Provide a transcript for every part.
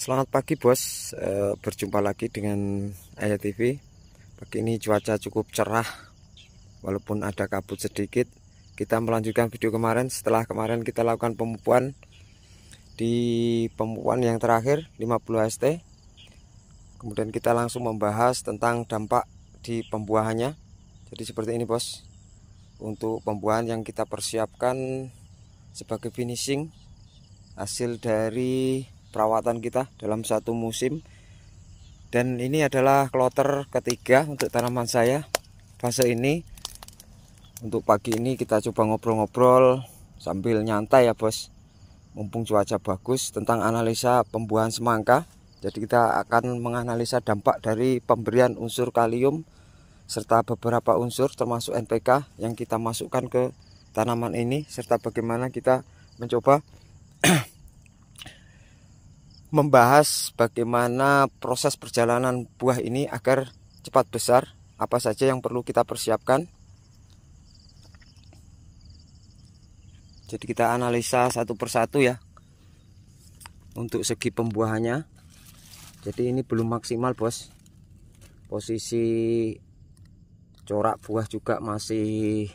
Selamat pagi bos, berjumpa lagi dengan Ayah TV. Pagi ini cuaca cukup cerah, walaupun ada kabut sedikit. Kita melanjutkan video kemarin. Setelah kemarin kita lakukan pemupuan di pemupuan yang terakhir 50 HST. Kemudian kita langsung membahas tentang dampak di pembuahannya. Jadi seperti ini bos, untuk pembuahan yang kita persiapkan sebagai finishing hasil dari perawatan kita dalam satu musim. Dan ini adalah kloter ketiga untuk tanaman saya fase ini. Untuk pagi ini kita coba ngobrol-ngobrol sambil nyantai ya bos, mumpung cuaca bagus, tentang analisa pembuahan semangka. Jadi kita akan menganalisa dampak dari pemberian unsur kalium serta beberapa unsur termasuk NPK yang kita masukkan ke tanaman ini, serta bagaimana kita mencoba membahas bagaimana proses perjalanan buah ini agar cepat besar, apa saja yang perlu kita persiapkan. Jadi kita analisa satu persatu ya untuk segi pembuahannya. Jadi ini belum maksimal bos, posisi corak buah juga masih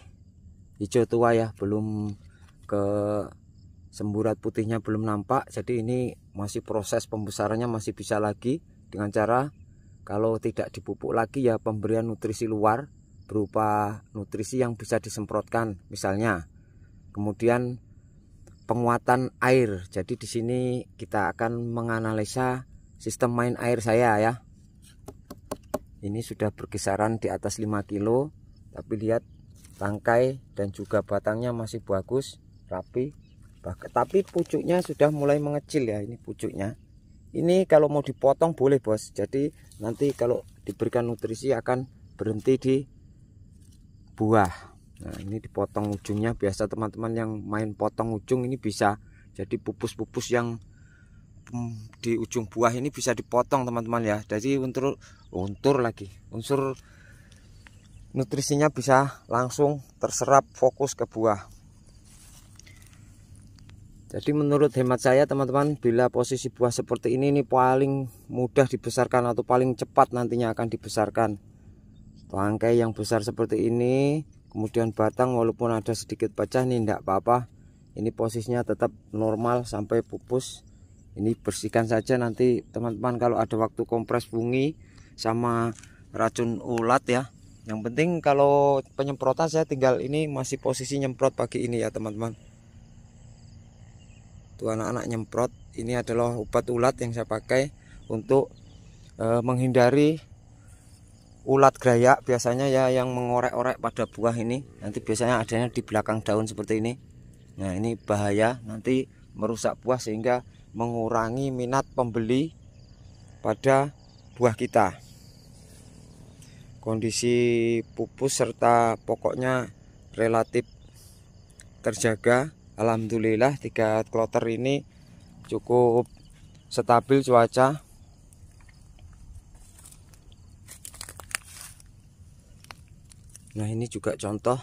hijau tua ya, belum ke semburat putihnya belum nampak. Jadi ini masih proses pembesarannya, masih bisa lagi dengan cara kalau tidak dipupuk lagi ya pemberian nutrisi luar berupa nutrisi yang bisa disemprotkan misalnya. Kemudian penguatan air. Jadi di sini kita akan menganalisa sistem main air saya ya. Ini sudah berkisaran di atas 5 kilo, tapi lihat tangkai dan juga batangnya masih bagus, rapi. Tapi pucuknya sudah mulai mengecil ya, ini pucuknya. Ini kalau mau dipotong boleh bos. Jadi nanti kalau diberikan nutrisi akan berhenti di buah. Nah ini dipotong ujungnya. Biasa teman-teman yang main potong ujung ini bisa jadi pupus-pupus yang di ujung buah ini bisa dipotong teman-teman ya. Jadi unsur nutrisinya bisa langsung terserap fokus ke buah. Jadi menurut hemat saya teman-teman, bila posisi buah seperti ini paling mudah dibesarkan atau paling cepat nantinya akan dibesarkan. Tangkai yang besar seperti ini, kemudian batang walaupun ada sedikit pecah nih enggak apa-apa. Ini posisinya tetap normal sampai pupus. Ini bersihkan saja nanti teman-teman kalau ada waktu kompres fungi sama racun ulat ya. Yang penting kalau penyemprotan saya tinggal ini masih posisi nyemprot pagi ini ya teman-teman. Tuh anak-anak nyemprot, ini adalah obat ulat yang saya pakai untuk menghindari ulat gerayak biasanya ya, yang mengorek-orek pada buah ini. Nanti biasanya adanya di belakang daun seperti ini. Nah ini bahaya, nanti merusak buah sehingga mengurangi minat pembeli pada buah kita. Kondisi pupus serta pokoknya relatif terjaga. Alhamdulillah 3 kloter ini cukup stabil cuaca. Nah ini juga contoh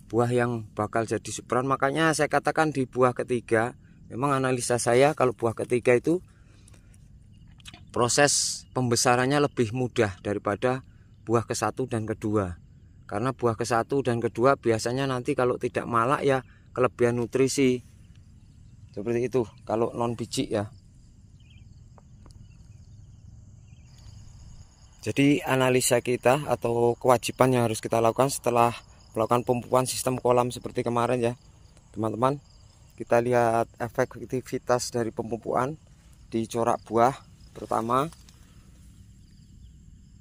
buah yang bakal jadi superan. Makanya saya katakan di buah ketiga, memang analisa saya kalau buah ketiga itu proses pembesarannya lebih mudah daripada buah ke-1 dan kedua. Karena buah ke-1 dan kedua biasanya nanti kalau tidak malak ya kelebihan nutrisi seperti itu kalau non biji ya. Jadi analisa kita atau kewajiban yang harus kita lakukan setelah melakukan pemupukan sistem kolam seperti kemarin ya teman-teman, kita lihat efektivitas dari pemupukan di corak buah. Pertama,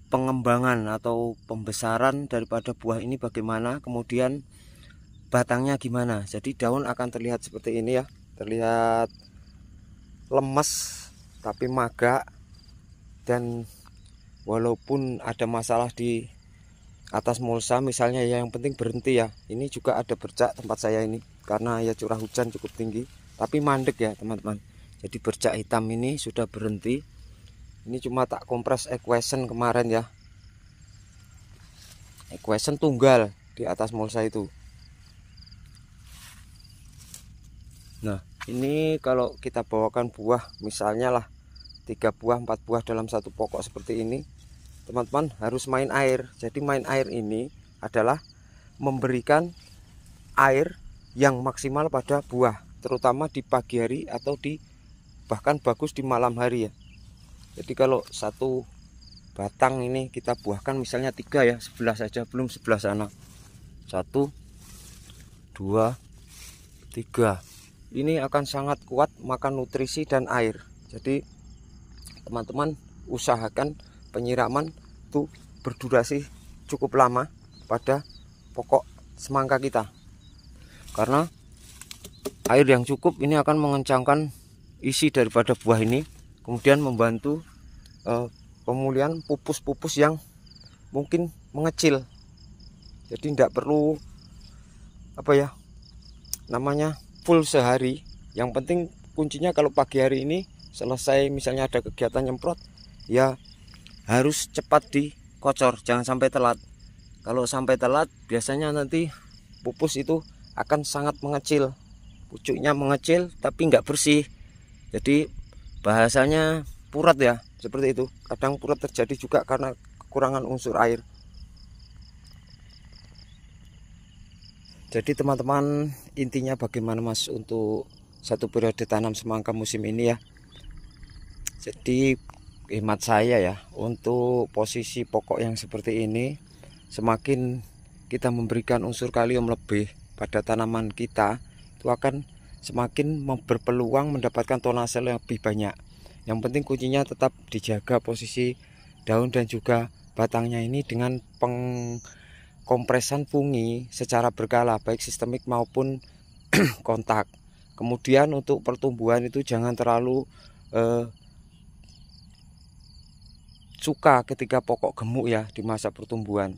pengembangan atau pembesaran daripada buah ini bagaimana, kemudian batangnya gimana. Jadi daun akan terlihat seperti ini ya, terlihat lemes tapi magak, dan walaupun ada masalah di atas mulsa misalnya ya, yang penting berhenti ya. Ini juga ada bercak tempat saya ini karena ya curah hujan cukup tinggi, tapi mandek ya teman-teman. Jadi bercak hitam ini sudah berhenti. Ini cuma tak kompres equation kemarin ya, equation tunggal di atas mulsa itu. Nah ini kalau kita bawakan buah misalnya lah 3 buah 4 buah dalam satu pokok seperti ini, teman-teman harus main air. Jadi main air ini adalah memberikan air yang maksimal pada buah, terutama di pagi hari atau bahkan bagus di malam hari ya. Jadi kalau satu batang ini kita buahkan misalnya 3 ya, sebelah saja, belum sebelah sana. 1 2 3. Ini akan sangat kuat makan nutrisi dan air. Jadi teman-teman usahakan penyiraman itu berdurasi cukup lama pada pokok semangka kita, karena air yang cukup ini akan mengencangkan isi daripada buah ini, kemudian membantu pemulihan pupus-pupus yang mungkin mengecil. Jadi tidak perlu namanya full sehari. Yang penting kuncinya kalau pagi hari ini selesai misalnya ada kegiatan nyemprot ya harus cepat dikocor, jangan sampai telat. Kalau sampai telat biasanya nanti pupus itu akan sangat mengecil, pucuknya mengecil tapi nggak bersih. Jadi bahasanya purat ya, seperti itu. Kadang purat terjadi juga karena kekurangan unsur air. Jadi teman-teman, intinya bagaimana Mas untuk satu periode tanam semangka musim ini ya. Jadi hemat saya ya, untuk posisi pokok yang seperti ini, semakin kita memberikan unsur kalium lebih pada tanaman kita, itu akan semakin berpeluang mendapatkan tonase yang lebih banyak. Yang penting kuncinya tetap dijaga posisi daun dan juga batangnya ini dengan pengkompresan fungi secara berkala, baik sistemik maupun kontak. Kemudian untuk pertumbuhan itu jangan terlalu suka ketika pokok gemuk ya di masa pertumbuhan.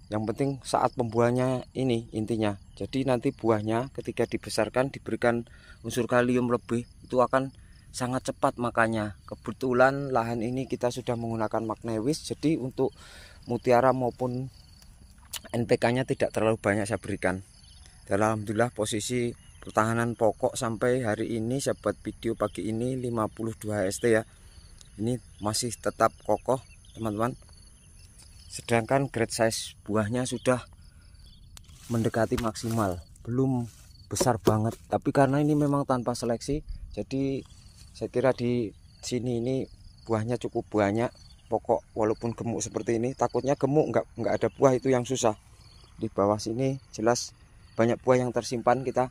Yang penting saat pembuahannya ini intinya. Jadi nanti buahnya ketika dibesarkan diberikan unsur kalium lebih, itu akan sangat cepat makannya. Kebetulan lahan ini kita sudah menggunakan magnewis, jadi untuk mutiara maupun NPK-nya tidak terlalu banyak saya berikan. Dan alhamdulillah posisi pertahanan pokok sampai hari ini, saya buat video pagi ini 52 HST ya. Ini masih tetap kokoh teman-teman. Sedangkan grade size buahnya sudah mendekati maksimal, belum besar banget, tapi karena ini memang tanpa seleksi, jadi saya kira di sini ini buahnya cukup banyak. Pokok walaupun gemuk seperti ini, takutnya gemuk nggak ada buah, itu yang susah. Di bawah sini jelas banyak buah yang tersimpan kita.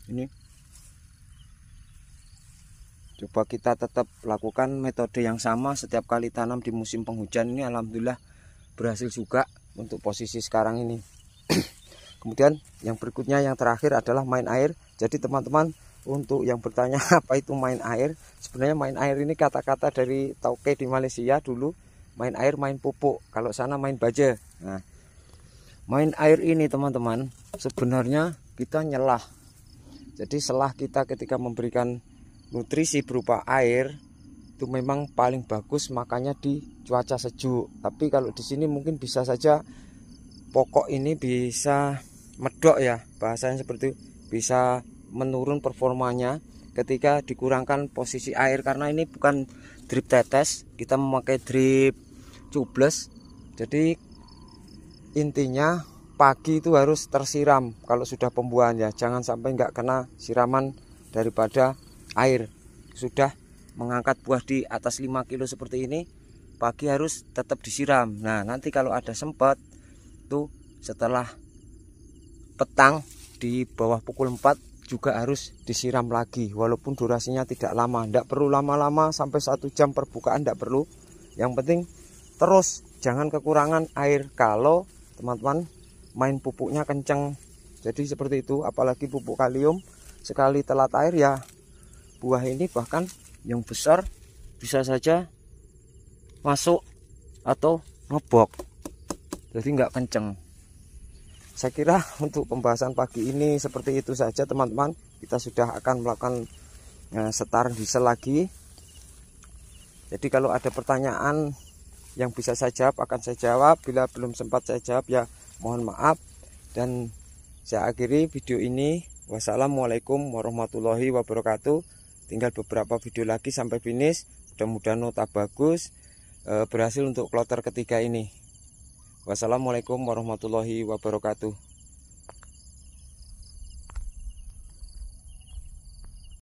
Ini coba kita tetap lakukan metode yang sama setiap kali tanam di musim penghujan ini. Alhamdulillah berhasil juga untuk posisi sekarang ini. Kemudian yang berikutnya, yang terakhir adalah main air. Jadi teman-teman, untuk yang bertanya apa itu main air, sebenarnya main air ini kata-kata dari Tauke di Malaysia dulu. Main air, main pupuk, kalau sana main baja. Nah, main air ini teman-teman sebenarnya kita nyelah. Jadi selah kita ketika memberikan nutrisi berupa air itu memang paling bagus makanya di cuaca sejuk. Tapi kalau di sini mungkin bisa saja pokok ini bisa medok ya, bahasanya seperti itu, bisa menurun performanya ketika dikurangkan posisi air, karena ini bukan drip tetes, kita memakai drip cubles. Jadi intinya pagi itu harus tersiram kalau sudah pembuahan ya, jangan sampai nggak kena siraman daripada air. Sudah mengangkat buah di atas 5 kilo seperti ini, pagi harus tetap disiram. Nah nanti kalau ada sempat tuh setelah petang di bawah pukul 4 juga harus disiram lagi, walaupun durasinya tidak lama, tidak perlu lama-lama sampai 1 jam perbukaan, tidak perlu. Yang penting terus jangan kekurangan air. Kalau teman-teman main pupuknya kenceng, jadi seperti itu, apalagi pupuk kalium, sekali telat air ya buah ini bahkan yang besar bisa saja masuk atau ngebok, jadi nggak kenceng. Saya kira untuk pembahasan pagi ini seperti itu saja teman-teman. Kita sudah akan melakukan setar diesel lagi. Jadi kalau ada pertanyaan yang bisa saya jawab akan saya jawab, bila belum sempat saya jawab ya mohon maaf. Dan saya akhiri video ini. Wassalamualaikum warahmatullahi wabarakatuh. Tinggal beberapa video lagi sampai finish. Mudah-mudahan nota bagus, berhasil untuk kloter ketiga ini. Wassalamualaikum warahmatullahi wabarakatuh.